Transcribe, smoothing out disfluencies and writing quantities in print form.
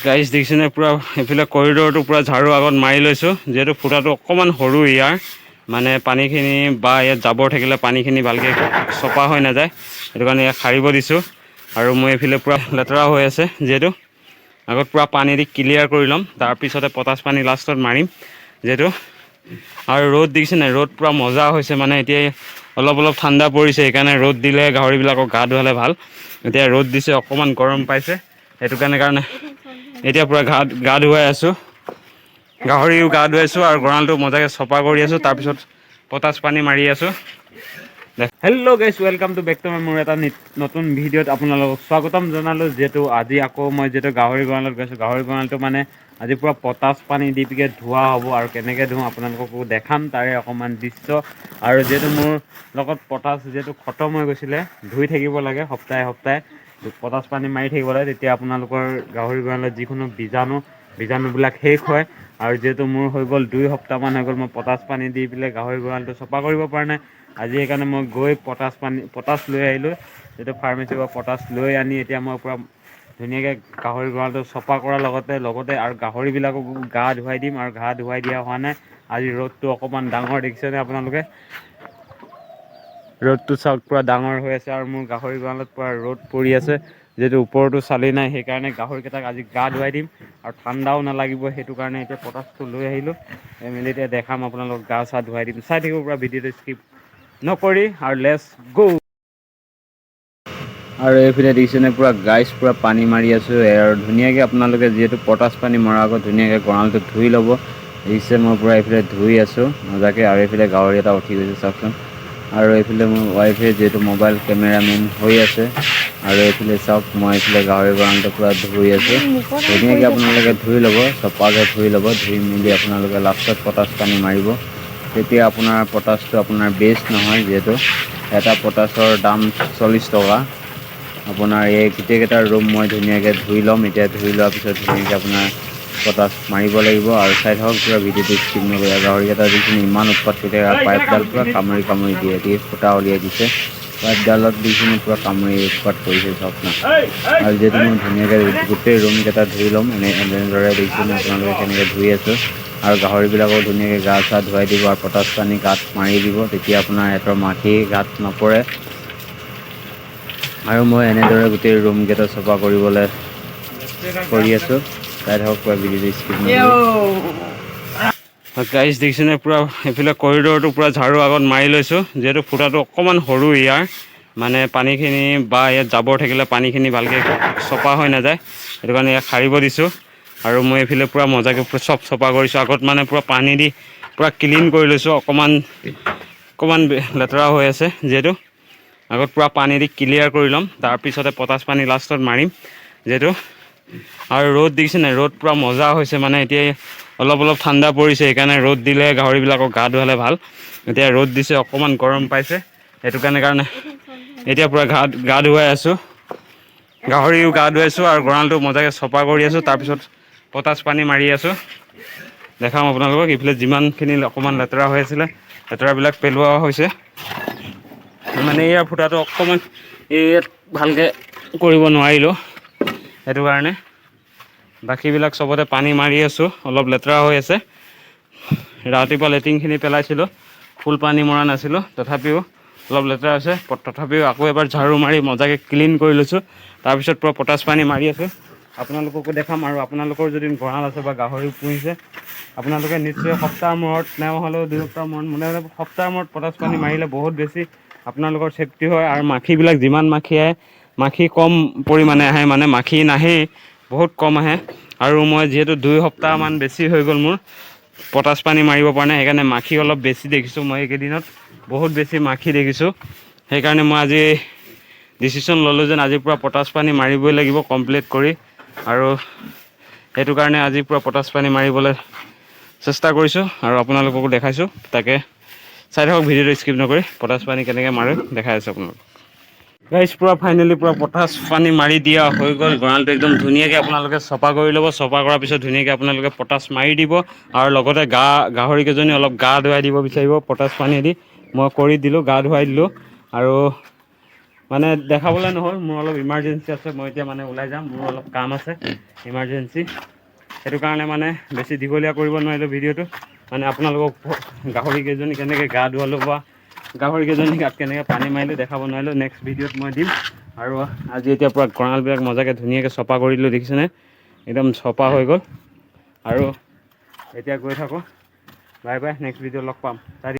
Guys দেখিছেনে পুৰা এইফালে কৰিডৰটো পুৰা ঝাৰু আগত মাৰি লৈছোঁ, যিহেতু ফুটাটো অকণমান সৰু ইয়াৰ মানে পানীখিনি বা ইয়াত জাবৰ থাকিলে পানীখিনি ভালকৈ চফা হৈ নাযায়, সেইটো কাৰণে ইয়াক সাৰিব দিছোঁ। আৰু মই এইফালে পুৰা লেতেৰা হৈ আছে, যিহেতু আগত পুৰা পানী দি ক্লিয়াৰ কৰি ল'ম, তাৰপিছতে পটাছ পানী লাষ্টত মাৰিম যিহেতু। আৰু ৰ'দ দেখিছে নাই, ৰ'দ পূৰা মজা হৈছে মানে এতিয়া অলপ অলপ ঠাণ্ডা পৰিছে, সেইকাৰণে ৰ'দ দিলে গাহৰিবিলাকক গা ধুৱালে ভাল। এতিয়া ৰ'দ দিছে, অকণমান গৰম পাইছে, সেইটো কাৰণে এতিয়া পূৰা গা ধুৱাই আছোঁ, গাহৰিও গা ধুৱাইছোঁ আৰু গঁৰালটো মজাকৈ চফা কৰি আছোঁ, তাৰপিছত পটাছ পানী মাৰি আছোঁ। হেল্ল' গাইছ, ৱেলকাম টু বেক টু মোৰ এটা নতুন ভিডিঅ'ত আপোনালোকক স্বাগতম জনালোঁ। যিহেতু আজি আকৌ মই যিহেতু গাহৰি গঁৰালত গৈছোঁ, গাহৰি গঁৰালটো মানে আজি পূৰা পটাছ পানী দি পিনে ধোৱা হ'ব, আৰু কেনেকৈ ধোওঁ আপোনালোককো দেখাম তাৰে অকণমান দৃশ্য। আৰু যিহেতু মোৰ লগত পটাছ যিহেতু খতম হৈ গৈছিলে, ধুই থাকিব লাগে সপ্তাহে সপ্তাহে পটাছ পানী মাৰি থাকিব লাগে, তেতিয়া আপোনালোকৰ গাহৰি গঁৰালত যিকোনো বীজাণুবিলাক শেষ হয়। আৰু যিহেতু মোৰ হৈ গ'ল 2 সপ্তাহমান হৈ গ'ল মই পটাছ পানী দি পেলাই গাহৰি গঁৰালটো চফা কৰিব পৰা নাই। আজি সেইকাৰণে মই গৈ পটাছ লৈ আহিলোঁ, যিহেতু ফাৰ্মাচীৰ পৰা পটাছ লৈ আনি এতিয়া মই পূৰা ধুনীয়াকৈ গাহৰি গঁৰালটো চফা কৰাৰ লগতে আৰু গাহৰিবিলাককো গা ধুৱাই দিম। আৰু গা ধুৱাই দিয়া হোৱা নাই, আজি ৰ'দটো অকণমান ডাঙৰ দেখিছেনে আপোনালোকে, ৰ'দটো চাওক পূৰা ডাঙৰ হৈ আছে। আৰু মোৰ গাহৰি গঁৰালত পূৰা ৰ'দ পৰি আছে, যিহেতু ওপৰতো চালি নাই, সেইকাৰণে গাহৰিকেইটাক আজি গা ধুৱাই দিম আৰু ঠাণ্ডাও নালাগিব, সেইটো কাৰণে এতিয়া পটাছটো লৈ আহিলোঁ। এতিয়া দেখাম আপোনালোকক, গা চা ধুৱাই দিম, চাই থাকিব পূৰা ভিডিঅ'টো স্কিপ নকৰি, আৰু লেটছ গো। আৰু এইফালে দেখিছেনে পূৰা গাইজ পূৰা পানী মাৰি আছোঁ, আৰু ধুনীয়াকৈ আপোনালোকে যিহেতু পটাছ পানী মৰাৰ আগত ধুনীয়াকৈ গঁৰালটো ধুই ল'ব। দেখিছে মই পূৰা এইফালে ধুই আছোঁ মজাকৈ, আৰু এইফালে গাহৰি এটা উঠি গৈছে চাওকচোন। আৰু এইফালে মোৰ ৱাইফে যিহেতু মোবাইল কেমেৰামেন হৈ আছে, আৰু এইফালে চাওক মই এইফালে গাহৰি গঁৰালটো পূৰা ধুই আছোঁ। ধুনীয়াকৈ আপোনালোকে ধুই ল'ব, চফাকৈ ধুই ল'ব, ধুই মেলি আপোনালোকে লাষ্টত পটাছ পানী মাৰিব, তেতিয়া আপোনাৰ পটাছটো আপোনাৰ বেষ্ট নহয়, যিহেতু এটা পটাছৰ দাম 40 টকা। আপোনাৰ এই গোটেইকেইটা ৰুম মই ধুনীয়াকৈ ধুই ল'ম, এতিয়া ধুই লোৱাৰ পিছত ধুনীয়াকৈ আপোনাৰ পটাছ মাৰিব লাগিব। আৰু চাই থাকক পূৰা ভিডিঅ'টো স্কিপ নকৰি। গাহৰিকেইটা দেখিছেনে ইমান উৎপাত কৰি থাকে, পাইপডাল পূৰা কামুৰি দিয়ে, ফুটা উলিয়াই দিছে পাইপডালত, দেখিছেনে পূৰা কামুৰি উৎপাত কৰিছে চাওক না। আৰু যিহেতু মই ধুনীয়াকৈ গোটেই ৰুমকেইটা ধুই ল'ম, এনেদৰে দেখিছেনে আপোনালোকে কেনেকৈ ধুই আছোঁ। আৰু গাহৰিবিলাকো ধুনীয়াকৈ গা চা ধুৱাই দিব, আৰু পটাছ পানী গাত মাৰি দিব, তেতিয়া আপোনাৰ সিহঁতৰ মাখি গাত নপৰে। আৰু মই এনেদৰে গোটেই ৰুমকেইটা চফা কৰিবলৈ কৰি আছোঁ, চাই থাকক পূৰা ভিডিঅ'টো স্কিপ নকৰি। গাইজ দেখিছেনে পূৰা এইফালে কৰিডৰটো পূৰা ঝাৰু আগত মাৰি লৈছোঁ, যিহেতু ফুটাটো অকণমান সৰু ইয়াৰ মানে পানীখিনি বা ইয়াত জাবৰ থাকিলে পানীখিনি ভালকৈ চফা হৈ নাযায়, সেইটো কাৰণে ইয়াক সাৰিব দিছোঁ। আৰু মই এইফালে পূৰা মজাকৈ চব চফা কৰিছোঁ, আগত মানে পূৰা পানী দি পূৰা ক্লিন কৰি লৈছোঁ, অকণমান লেতেৰা হৈ আছে, যিহেতু আগত পূৰা পানী দি ক্লিয়াৰ কৰি ল'ম, তাৰপিছতে পটাছ পানী লাষ্টত মাৰিম যিহেতু। আৰু ৰ'দ দেখিছে নাই, ৰ'দ পূৰা মজা হৈছে মানে এতিয়া অলপ অলপ ঠাণ্ডা পৰিছে, সেইকাৰণে ৰ'দ দিলে গাহৰিবিলাকক গা ধুৱালে ভাল। এতিয়া ৰ'দ দিছে, অকণমান গৰম পাইছে, সেইটো কাৰণে এতিয়া পূৰা গা ধুৱাই আছোঁ, গাহৰিও গা ধুৱাইছোঁ, আৰু গঁৰালটো মজাকৈ চফা কৰি আছোঁ, তাৰপিছত পটাছ পানী মাৰি আছোঁ। দেখাম আপোনালোকক, ইফালে যিমানখিনি অকণমান লেতেৰা হৈ আছিলে লেতেৰাবিলাক পেলোৱা হৈছে, মানে ইয়াৰ ফুটাটো অকণমান ইয়াত ভালকৈ কৰিব নোৱাৰিলোঁ, সেইটো কাৰণে বাকীবিলাক চবতে পানী মাৰি আছোঁ, অলপ লেতেৰা হৈ আছে। ৰাতিপুৱা লেট্ৰিনখিনি পেলাইছিলোঁ, ফুল পানী মৰা নাছিলোঁ, তথাপিও অলপ লেতেৰা হৈছে, তথাপিও আকৌ এবাৰ ঝাৰু মাৰি মজাকৈ ক্লিন কৰি লৈছোঁ, তাৰপিছত পূৰা পটাছ পানী মাৰি আছোঁ। আপোনালোককো দেখাম, আৰু আপোনালোকৰ যদি গঁৰাল আছে বা গাহৰি পুহিছে, আপোনালোকে নিশ্চয় সপ্তাহৰ মূৰত নহ'লেও 2 সপ্তাহৰ মূৰত সপ্তাহৰ মূৰত পটাছ পানী মাৰিলে বহুত বেছি আপোনালোকৰ ছেফটি হয়। আৰু মাখিবিলাক যিমান মাখি আহে, মাখি কম পৰিমাণে আহে, মানে মাখি নাহেই, বহুত কম আহে। আৰু মই যিহেতু 2 সপ্তাহমান বেছি হৈ গ'ল মোৰ পটাছ পানী মাৰিব পৰা নাই, সেইকাৰণে মাখি অলপ বেছি দেখিছোঁ মই এইকেইদিনত, বহুত বেছি মাখি দেখিছোঁ। সেইকাৰণে মই আজি ডিচিশ্যন ল'লোঁ যেন আজিৰ পৰা পটাছ পানী মাৰিবই লাগিব কমপ্লিট কৰি, আৰু সেইটো কাৰণে আজিৰ পৰা পটাছ পানী মাৰিবলৈ চেষ্টা কৰিছোঁ, আৰু আপোনালোককো দেখাইছোঁ। তাকে চাই থাকক ভিডিঅ'টো স্কিপ নকৰি, পটাছ পানী কেনেকৈ মাৰোঁ দেখাই আছোঁ আপোনালোকক। গাইজ পূৰা ফাইনেলি পূৰা পটাছ পানী মাৰি দিয়া হৈ গ'ল, গঁৰালটো একদম ধুনীয়াকৈ আপোনালোকে চফা কৰি ল'ব, চফা কৰাৰ পিছত ধুনীয়াকৈ আপোনালোকে পটাছ মাৰি দিব, আৰু লগতে গাহৰিকেইজনী অলপ গা ধুৱাই দিব বিচাৰিব পটাছ পানী দি, মই কৰি দিলোঁ, গা ধুৱাই দিলোঁ। আৰু মানে দেখাবলৈ নহ'ল, মোৰ অলপ ইমাৰ্জেঞ্চি আছে, মই এতিয়া মানে ওলাই যাম, মোৰ অলপ কাম আছে ইমাৰ্জেঞ্চি। সেইটো কাৰণে মানে বেছি দীঘলীয়া কৰিব নোৱাৰিলোঁ ভিডিঅ'টো। মানে আপোনালোকক গাহৰিকেইজনী কেনেকৈ গা ধুৱালোঁ বা গাহৰিকেইজনী গাত কেনেকৈ পানী মাৰিলোঁ দেখাব নোৱাৰিলোঁ। নেক্সট ভিডিঅ'ত মই দিম। আৰু আজি এতিয়া পূৰা গঁৰালবিলাক মজাকৈ ধুনীয়াকৈ চফা কৰি দিলোঁ, দেখিছেনে? একদম চফা হৈ গ'ল। আৰু এতিয়া গৈ থাকোঁ, বাই বাই, নেক্সট ভিডিঅ'ত লগ পাম।